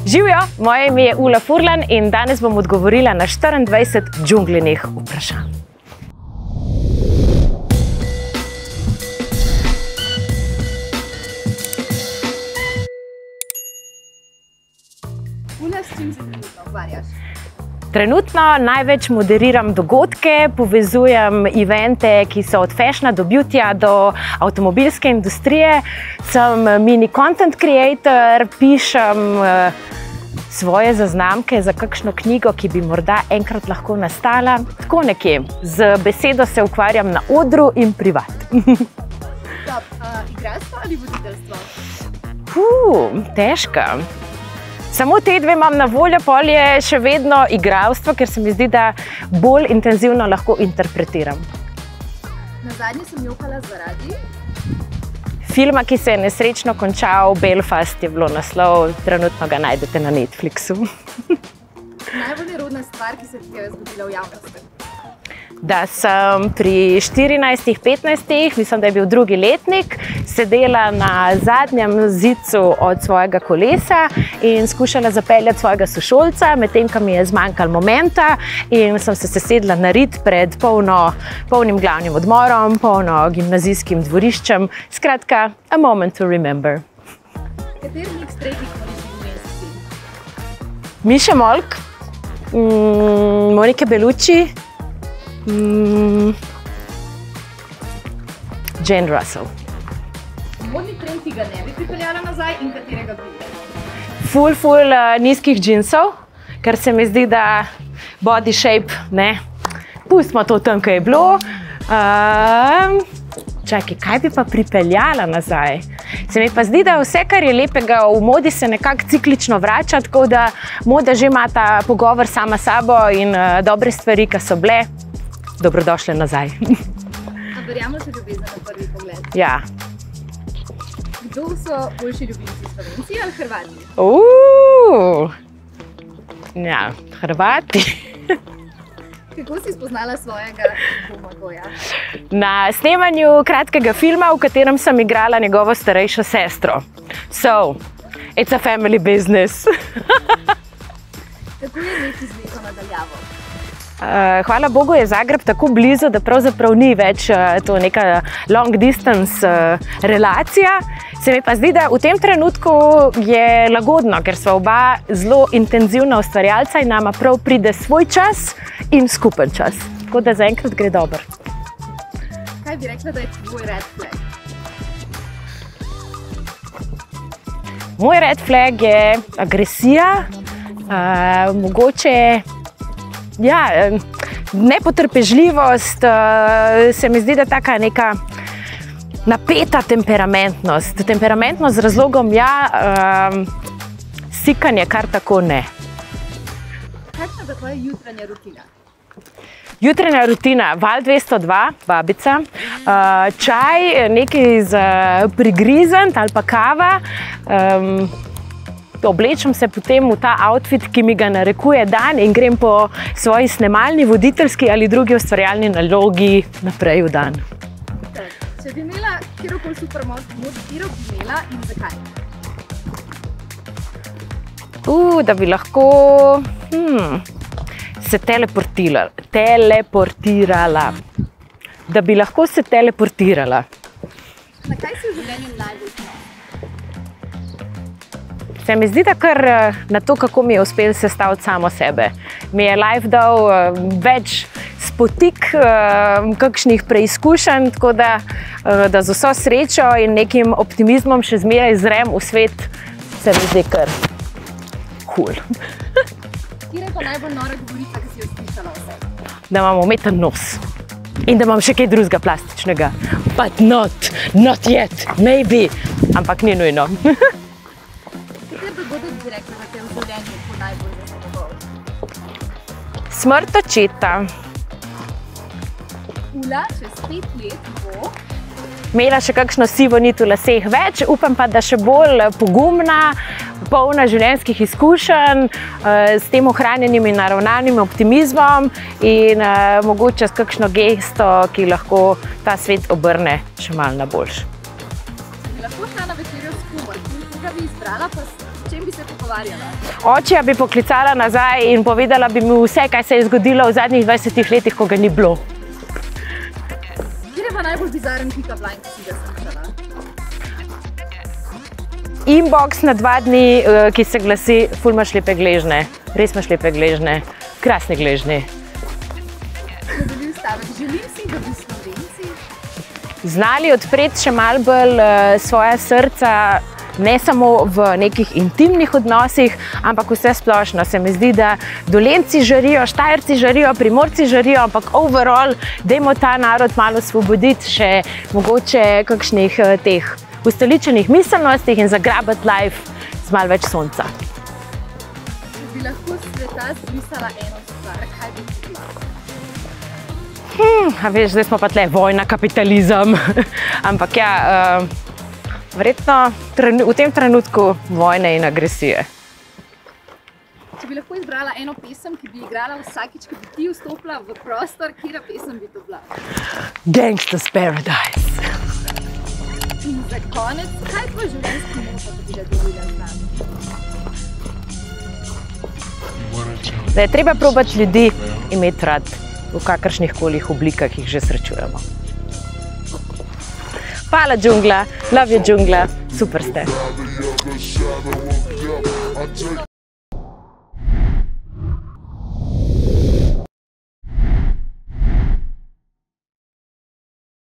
Živjo, moje ime je Ula Furlan in danes bom odgovorila na 24 džunglinih vprašanj. Ula, s čim se trenutno ukvarjaš? Trenutno največ moderiram dogodke, povezujem evente, ki so od fashna do beautyja do avtomobilske industrije. Sem mini content creator, pišem svoje zaznamke za kakšno knjigo, ki bi morda enkrat lahko nastala. Tako nekje. Z besedo se ukvarjam na odru in privat. Igralstvo ali voditeljstvo? Težka. Samo te dve imam na voljo, pol je še vedno igralstvo, ker se mi zdi, da bolj intenzivno lahko interpretiram. Nazadnje sem jokala zaradi? Filma, ki se je nesrečno končal, Belfast je bilo naslov, trenutno ga najdete na Netflixu. Najbolj nerodna stvar, ki se ti je zgodila v javnosti? Da sem pri 14-15, mislim, da je bil drugi letnik, sedela na zadnjem zidu od svojega kolesa in skušala zapeljati svojega sošolca, medtem ko mi je zmanjkalo momenta in sem se sesedla na rit pred polnim glavnim odmorom, polno gimnazijskim dvoriščem. Skratka, a moment to remember. Kateri miks tretjih koristi v meseci? Miša Molk, Monika Bellucci, Jane Russell. Modni trend, ki ga ne bi pripeljala nazaj in katerega bi? Ful nizkih džinsov, ker se mi zdi, da body shape, ne, pustimo to tam, kaj je bilo. Čakaj, kaj bi pa pripeljala nazaj? Se mi pa zdi, da vse, kar je lepega v modi, se nekako ciklično vrača, tako da moda že ima ta pogovor sama s sabo in dobre stvari, ki so bile, dobrodošle nazaj. A verjamemo se ljubezen na prvi pogled? Ja. Kdo so boljši ljubimci, Slovenci ali Hrvati? Ja, Hrvati. Kako si spoznala svojega Bomagoja? Na snemanju kratkega filma, v katerem sem igrala njegovo starejšo sestro. So, it's a family business. Kako je imeti z neko nadaljavo? Hvala Bogu je Zagreb tako blizu, da pravzaprav ni več to neka long distance relacija. Se mi pa zdi, da v tem trenutku je lagodno, ker sva oba zelo intenzivna ustvarjalca in nama prav pride svoj čas in skupen čas. Tako da zaenkrat gre dobro. Kaj bi rekla, da je tvoj red flag? Moj red flag je agresija, mogoče nepotrpežljivost, se mi zdi, da taka neka napeta temperamentnost. Temperamentnost z razlogom sikanje kar tako ne. Kakšna je tvoja jutranja rutina? Jutranja rutina, val 202, babica, čaj, nekaj za prigrizant ali pa kava. Oblečem se potem v ta outfit, ki mi ga narekuje dan in grem po svoji snemalni, voditeljski ali drugi ustvarjalni nalogi naprej v dan. Če bi imela kjerokoli supermoč, katero bi imela in zakaj? Da bi lahko se teleportirala. Da bi lahko se teleportirala. Na kaj si v življenju najbolj ponosna? Se mi zdi, da kar na to, kako mi je uspelo sestaviti samo sebe. Mi je life dal več spotik, kakšnih preizkušenj, tako da z vso srečo in nekim optimizmom še zmeraj zrem v svet, se mi zdi kar cool. Katera je pa najbolj nora govorica, ki si jo slišala o sebi? Da imam umeten nos in da imam še kaj drugega plastičnega. But not yet, maybe, ampak ni nujno. Kater dogodek bi rekla v tem življenju po najbolj zaznamoval? Smrt očeta. Ula, čez 5 let bo imela še kakšno sivo nit v laseh več, upam pa, da še bolj pogumna, polna življenjskih izkušenj, s tem ohranjenim in naravnanim optimizmom in mogoče s kakšno gesto, ki lahko ta svet obrne še malo na boljše. Če bi lahko šla na večerjo s kumom, koga bi izbrala, pa s čem bi se pogovarjala? Očija bi poklicala nazaj in povedala bi mi vse, kaj se je zgodilo v zadnjih 20 letih, ko ga ni bilo. Kje je pa najbolj bizaren pick-up line, ki si ga slišala? Inbox na 2 dni, ki se glasi: ful imaš lepe gležne, res imaš lepe gležne, krasni gležni. Želim si, da bi Slovenci Znali odpreti še malo bolj svoja srca, ne samo v nekih intimnih odnosih, ampak vse splošno. Se mi zdi, da Dolenjci žarijo, Štajerci žarijo, Primorci žarijo, ampak overall dajmo ta narod malo osvoboditi še mogoče kakšnih teh ustoličenih miselnostih in zagrabiti life z malo več sonca. Če bi lahko sveta zbrisala eno stvar, kaj bi ti bila? A veš, zdaj smo pa tle vojna, kapitalizem, ampak ja, verjetno v tem trenutku vojne in agresije. Če bi lahko izbrala eno pesem, ki bi igrala vsakič, ko bi ti vstopila v prostor, katera pesem bi to bila? Gangsta's Paradise. In za konec, kaj je tvoj življenjski moto, da bi ga delila z nami? Da je treba probati ljudi imeti rad v kakršnih kolih oblikah, ki jih že srečujemo. Hvala, džungla. Love you, džungla. Super ste.